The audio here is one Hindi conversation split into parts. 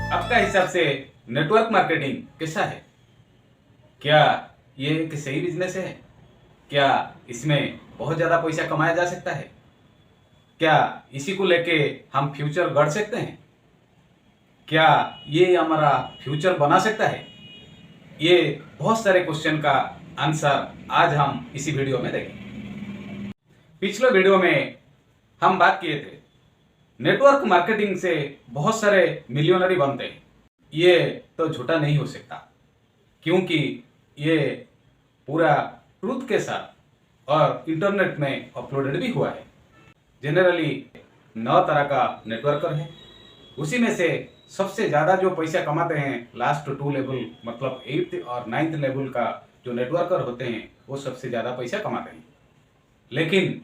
आपका हिसाब से नेटवर्क मार्केटिंग कैसा है? क्या ये एक सही बिजनेस है? क्या इसमें बहुत ज़्यादा पैसा कमाया जा सकता है? क्या इसी को लेके हम फ्यूचर गढ़ सकते हैं? क्या ये हमारा फ्यूचर बना सकता है? ये बहुत सारे क्वेश्चन का आंसर आज हम इसी वीडियो में देखेंगे। पिछले वीडियो में हम बात किए थे नेटवर्क मार्केटिंग से बहुत सारे मिलियनरी बनते हैं। ये तो झूठा नहीं हो सकता, क्योंकि ये पूरा ट्रूथ के साथ और इंटरनेट में अपलोडेड भी हुआ है। जनरली 9 तरह का नेटवर्कर है, उसी में से सबसे ज़्यादा जो पैसा कमाते हैं लास्ट 2 लेवल मतलब 8th और 9th लेवल का जो नेटवर्कर होते हैं वो सबसे ज़्यादा पैसा कमाते हैं। लेकिन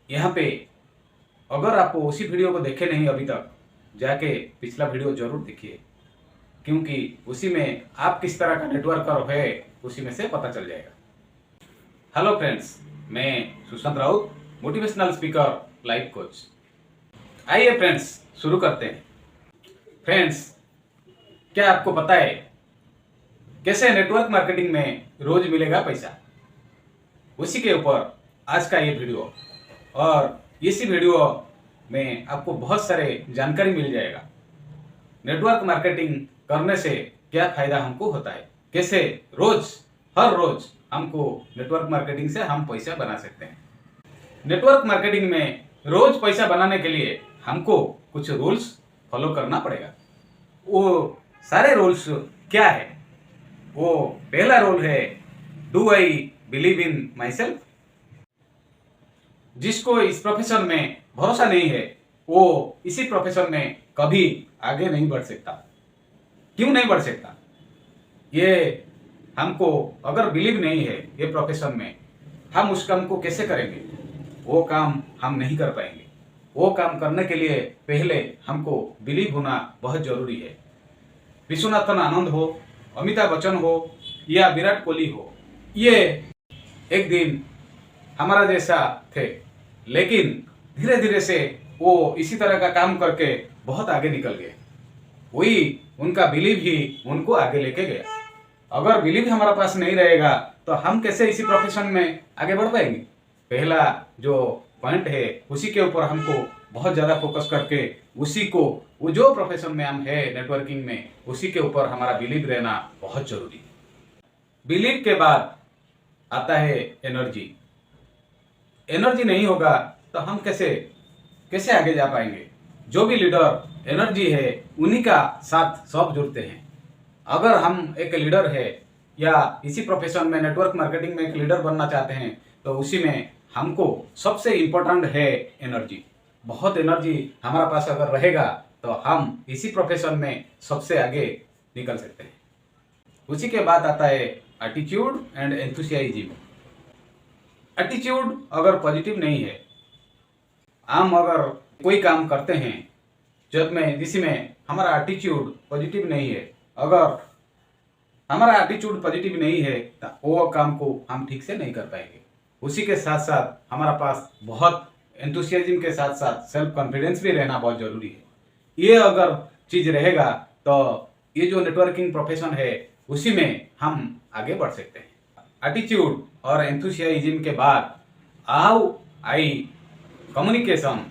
यहाँ पे अगर आपको उसी वीडियो को देखे नहीं अभी तक, जाके पिछला वीडियो जरूर देखिए, क्योंकि उसी में आप किस तरह का नेटवर्कर है उसी में से पता चल जाएगा। हेलो फ्रेंड्स, मैं Sushant Raut, motivational speaker, life coach. आइए फ्रेंड्स शुरू करते हैं। फ्रेंड्स, क्या आपको पता है कैसे नेटवर्क मार्केटिंग में रोज मिलेगा पैसा? उसी के ऊपर आज का ये वीडियो, और इसी वीडियो में आपको बहुत सारे जानकारी मिल जाएगा। नेटवर्क मार्केटिंग करने से क्या फायदा हमको होता है, कैसे हर रोज हमको नेटवर्क मार्केटिंग से हम पैसा बना सकते हैं। नेटवर्क मार्केटिंग में रोज पैसा बनाने के लिए हमको कुछ रूल्स फॉलो करना पड़ेगा। वो सारे रूल्स क्या है? वो पहला रूल है, do I believe in my self. जिसको इस प्रोफेशन में भरोसा नहीं है वो इसी प्रोफेशन में कभी आगे नहीं बढ़ सकता। क्यों नहीं बढ़ सकता? ये हमको अगर बिलीव नहीं है ये प्रोफेशन में, हम उस काम को कैसे करेंगे? वो काम हम नहीं कर पाएंगे। वो काम करने के लिए पहले हमको बिलीव होना बहुत जरूरी है। विश्वनाथन आनंद हो, अमिताभ बच्चन हो या विराट कोहली हो, ये एक दिन हमारा जैसा थे, लेकिन धीरे धीरे से वो इसी तरह का काम करके बहुत आगे निकल गए। वही उनका बिलीव ही उनको आगे लेके गया। अगर बिलीव हमारा पास नहीं रहेगा तो हम कैसे इसी प्रोफेशन में आगे बढ़ पाएंगे? पहला जो पॉइंट है उसी के ऊपर हमको बहुत ज़्यादा फोकस करके उसी को, वो जो प्रोफेशन में हम है नेटवर्किंग में, उसी के ऊपर हमारा बिलीव रहना बहुत जरूरी है। बिलीव के बाद आता है एनर्जी। एनर्जी नहीं होगा तो हम कैसे आगे जा पाएंगे? जो भी लीडर एनर्जी है उन्हीं का साथ सब जुड़ते हैं। अगर हम एक लीडर है या इसी प्रोफेशन में नेटवर्क मार्केटिंग में एक लीडर बनना चाहते हैं तो उसी में हमको सबसे इम्पोर्टेंट है एनर्जी। बहुत एनर्जी हमारा पास अगर रहेगा तो हम इसी प्रोफेशन में सबसे आगे निकल सकते हैं। उसी के बाद आता है एटीट्यूड एंड एंथुसियाज्म। एटीट्यूड अगर पॉजिटिव नहीं है, हम अगर कोई काम करते हैं जिसमें हमारा एटीट्यूड पॉजिटिव नहीं है, अगर हमारा एटीट्यूड पॉजिटिव नहीं है तो वो काम को हम ठीक से नहीं कर पाएंगे। उसी के साथ साथ हमारा पास बहुत एंथुसियाज्म के साथ साथ सेल्फ कॉन्फिडेंस भी रहना बहुत जरूरी है। ये अगर चीज़ रहेगा तो ये जो नेटवर्किंग प्रोफेशन है उसी में हम आगे बढ़ सकते हैं। एटीट्यूड और एंथुसियाज्म के बाद how I communication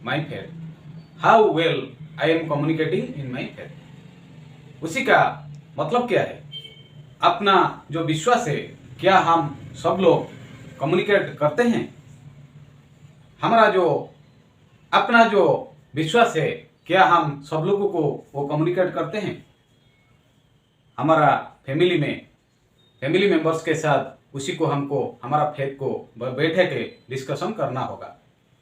my faith, how well I am communicating in my faith. उसी का मतलब क्या है? अपना जो विश्वास है, क्या हम सब लोग कम्युनिकेट करते हैं? हमारा जो अपना जो विश्वास है, क्या हम सब लोगों को वो कम्युनिकेट करते हैं? हमारा फैमिली मेंबर्स के साथ उसी को हमको हमारा फेथ को बैठे के डिस्कशन करना होगा।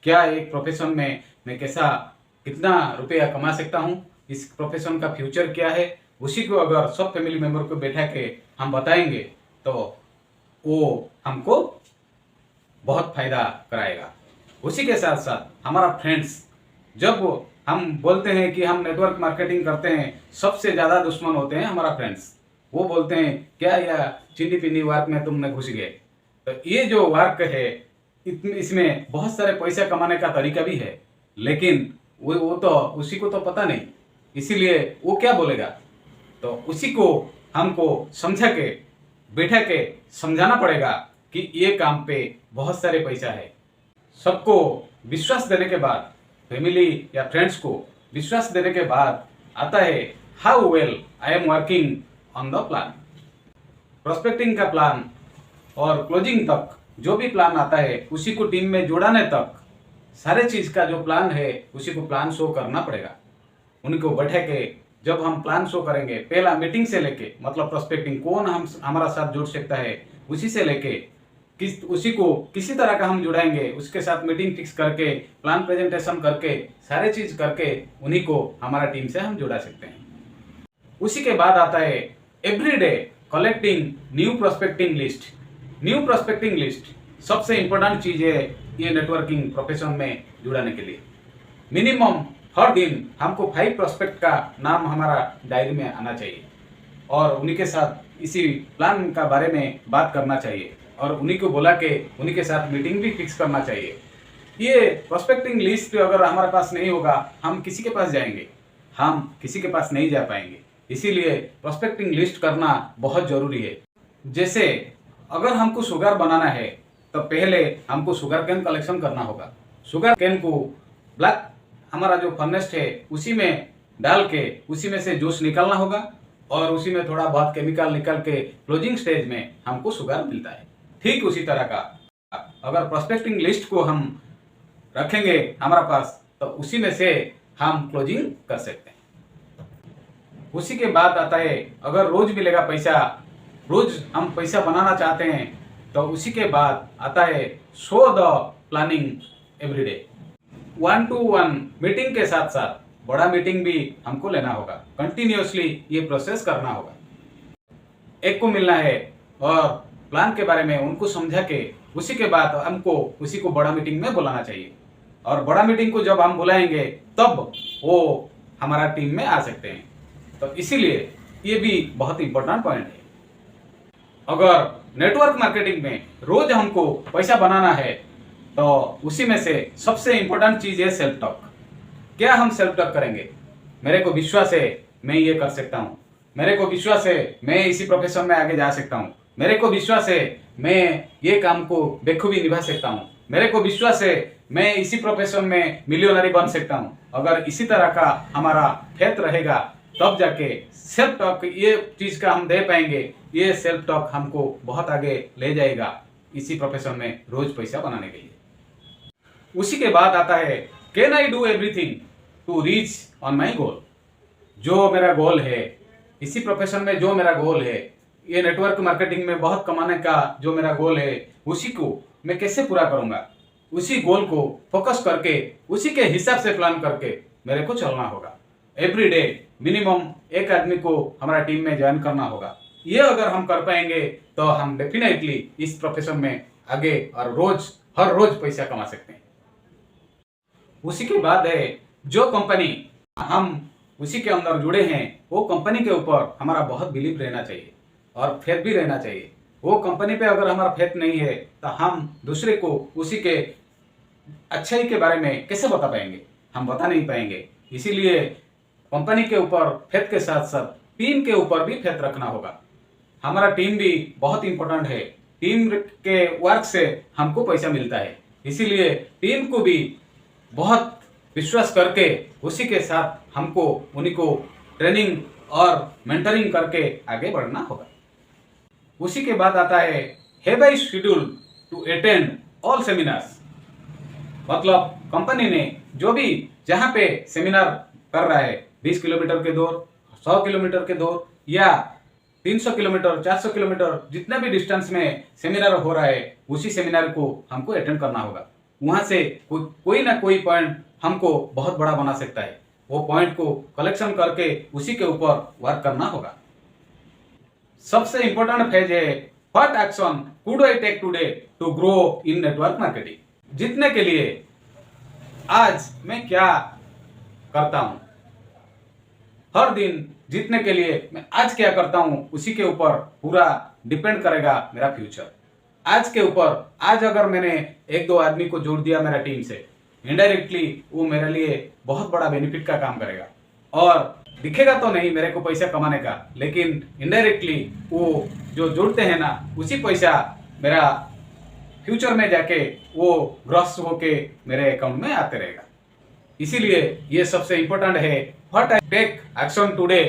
क्या एक प्रोफेशन में मैं कितना रुपया कमा सकता हूँ, इस प्रोफेशन का फ्यूचर क्या है, उसी को अगर सब फैमिली मेंबर को बैठा के हम बताएंगे तो वो हमको बहुत फायदा कराएगा। उसी के साथ साथ हमारा फ्रेंड्स, जब हम बोलते हैं कि हम नेटवर्क मार्केटिंग करते हैं, सबसे ज़्यादा दुश्मन होते हैं हमारा फ्रेंड्स। वो बोलते हैं क्या यह चीनी पीनी वर्क में तुमने घुस गए। तो ये जो वर्क है इसमें बहुत सारे पैसे कमाने का तरीका भी है, लेकिन वो तो उसी को तो पता नहीं इसीलिए वो क्या बोलेगा, तो उसी को हमको समझा के बैठा के समझाना पड़ेगा कि ये काम पे बहुत सारे पैसा है। सबको विश्वास देने के बाद, फैमिली या फ्रेंड्स को विश्वास देने के बाद आता है how well I am working on the plan. Prospecting का प्लान और क्लोजिंग तक जो भी प्लान आता है उसी को टीम में जोड़ाने तक सारे चीज का जो प्लान है उसी को प्लान शो करना पड़ेगा। उनको बैठे के जब हम प्लान शो करेंगे, पहला मीटिंग से लेके मतलब प्रोस्पेक्टिंग कौन हम हमारा साथ जुड़ सकता है उसी से लेके उसी को किसी तरह का हम जुड़ाएंगे, उसके साथ मीटिंग फिक्स करके प्लान प्रेजेंटेशन करके सारे चीज करके उन्हीं को हमारा टीम से हम जुड़ा सकते हैं। उसी के बाद आता है everyday collecting new prospecting list. New prospecting list सबसे इंपॉर्टेंट चीज है ये नेटवर्किंग प्रोफेशन में जुड़ाने के लिए। मिनिमम हर दिन हमको 5 प्रोस्पेक्ट का नाम हमारा डायरी में आना चाहिए और उन्हीं के साथ इसी प्लान का बारे में बात करना चाहिए और उन्हीं को बुला के उन्हीं के साथ मीटिंग भी फिक्स करना चाहिए। ये प्रोस्पेक्टिंग लिस्ट अगर हमारे पास नहीं होगा हम किसी के पास जाएंगे, हम किसी के पास नहीं जा पाएंगे। इसीलिए प्रोस्पेक्टिंग लिस्ट करना बहुत जरूरी है। जैसे अगर हमको शुगर बनाना है तो पहले हमको शुगर केन कलेक्शन करना होगा। शुगर केन को ब्लैक हमारा जो फर्नेस है उसी में डाल के उसी में से जूस निकालना होगा और उसी में थोड़ा बहुत केमिकल निकल के क्लोजिंग स्टेज में हमको शुगर मिलता है। ठीक उसी तरह का अगर प्रोस्पेक्टिंग लिस्ट को हम रखेंगे हमारे पास तो उसी में से हम क्लोजिंग कर सकते हैं। उसी के बाद आता है अगर रोज मिलेगा पैसा, रोज हम पैसा बनाना चाहते हैं तो उसी के बाद आता है show the planning everyday. 1-to-1 meeting के साथ साथ बड़ा मीटिंग भी हमको लेना होगा, कंटिन्यूअसली ये प्रोसेस करना होगा। एक को मिलना है और प्लान के बारे में उनको समझा के उसी के बाद हमको उसी को बड़ा मीटिंग में बुलाना चाहिए और बड़ा मीटिंग को जब हम बुलाएंगे तब वो हमारा टीम में आ सकते हैं। तो इसीलिए ये भी बहुत इंपॉर्टेंट पॉइंट है। अगर नेटवर्क मार्केटिंग में रोज हमको पैसा बनाना है तो उसी में से सबसे इंपॉर्टेंट चीज है सेल्फ टॉक। क्या हम सेल्फ टॉक करेंगे? मेरे को विश्वास है मैं ये कर सकता हूँ, मेरे को विश्वास है मैं इसी प्रोफेशन में आगे जा सकता हूँ, मेरे को विश्वास है मैं ये काम को बखूबी निभा सकता हूँ, मेरे को विश्वास है मैं इसी प्रोफेशन में मिलियनरी बन सकता हूँ। अगर इसी तरह का हमारा फेथ रहेगा तब जाके सेल्फ टॉक ये चीज का हम दे पाएंगे। ये सेल्फ टॉक हमको बहुत आगे ले जाएगा इसी प्रोफेशन में रोज पैसा बनाने के लिए। उसी के बाद आता है can I do everything to reach on my goal. जो मेरा गोल है इसी प्रोफेशन में, जो मेरा गोल है ये नेटवर्क मार्केटिंग में बहुत कमाने का जो मेरा गोल है उसी को मैं कैसे पूरा करूंगा, उसी गोल को फोकस करके उसी के हिसाब से प्लान करके मेरे को चलना होगा। एवरी डे मिनिमम एक आदमी को हमारा टीम में ज्वाइन करना होगा। ये अगर हम कर पाएंगे तो हम डेफिनेटली इस प्रोफेशन में आगे और हर रोज पैसा कमा सकते हैं। उसी के बाद है जो कंपनी हम उसी के अंदर जुड़े हैं वो कंपनी के ऊपर हमारा बहुत बिलीव रहना चाहिए और फेथ भी रहना चाहिए। वो कंपनी पे अगर हमारा फेथ नहीं है तो हम दूसरे को उसी के अच्छाई के बारे में कैसे बता पाएंगे? हम बता नहीं पाएंगे। इसीलिए कंपनी के ऊपर फेथ के साथ साथ टीम के ऊपर भी फेथ रखना होगा। हमारा टीम भी बहुत इंपॉर्टेंट है। टीम के वर्क से हमको पैसा मिलता है, इसीलिए टीम को भी बहुत विश्वास करके उसी के साथ हमको उन्हीं को ट्रेनिंग और मेंटरिंग करके आगे बढ़ना होगा। उसी के बाद आता है have I schedule to attend all seminars. मतलब कंपनी ने जो भी जहाँ पे सेमिनार कर रहा है 20 किलोमीटर के दूर, 100 किलोमीटर के दूर या 300 किलोमीटर, 400 किलोमीटर जितना भी डिस्टेंस में सेमिनार हो रहा है उसी सेमिनार को हमको अटेंड करना होगा। वहां से कोई ना कोई पॉइंट हमको बहुत बड़ा बना सकता है। वो पॉइंट को कलेक्शन करके उसी के ऊपर वर्क करना होगा। सबसे इंपॉर्टेंट फेज है what action could I take today to grow in network marketing. जीतने के लिए आज मैं क्या करता हूं, हर दिन जीतने के लिए मैं आज क्या करता हूं उसी के ऊपर पूरा डिपेंड करेगा मेरा फ्यूचर। आज के ऊपर आज अगर मैंने 1-2 आदमी को जोड़ दिया मेरा टीम से, इनडायरेक्टली वो मेरे लिए बहुत बड़ा बेनिफिट का काम करेगा। और दिखेगा तो नहीं मेरे को पैसा कमाने का, लेकिन इनडायरेक्टली वो जो जुड़ते हैं ना, उसी पैसा मेरा फ्यूचर में जाके वो ग्रॉस होके मेरे अकाउंट में आते रहेगा। इसीलिए ये सबसे इम्पोर्टेंट है, what I take action today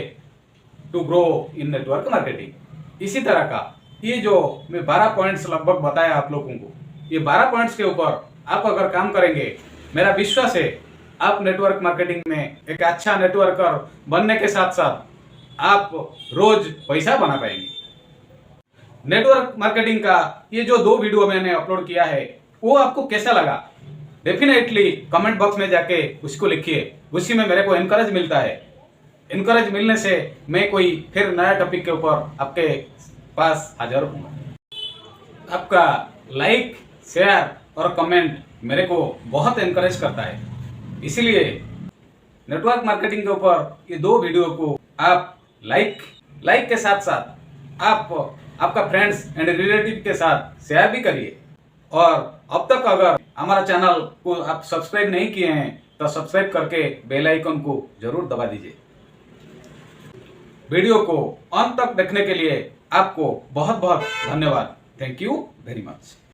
to grow in network marketing. इसी तरह का ये जो मैं 12 पॉइंट्स लगभग बताया आप लोगों को, ये 12 पॉइंट्स के ऊपर आप अगर काम करेंगे, मेरा विश्वास है आप नेटवर्क मार्केटिंग में एक अच्छा नेटवर्कर बनने के साथ साथ आप रोज पैसा बना पाएंगे। नेटवर्क मार्केटिंग का ये जो 2 वीडियो मैंने अपलोड किया है, वो आपको कैसा लगा डेफिनेटली कमेंट बॉक्स में जाके उसको लिखिए। उसी में मेरे को एनकरेज मिलता है। एनकरेज मिलने से मैं कोई फिर नया टॉपिक के ऊपर आपके पास हाजिर हूँ। आपका लाइक, शेयर और कमेंट मेरे को बहुत एनकरेज करता है। इसीलिए नेटवर्क मार्केटिंग के ऊपर ये 2 वीडियो को आप लाइक के साथ साथ आप आपका फ्रेंड्स एंड रिलेटिव के साथ शेयर भी करिए। और अब तक अगर हमारा चैनल को आप सब्सक्राइब नहीं किए हैं तो सब्सक्राइब करके बेल आइकन को जरूर दबा दीजिए। वीडियो को अंत तक देखने के लिए आपको बहुत बहुत धन्यवाद। Thank you very much.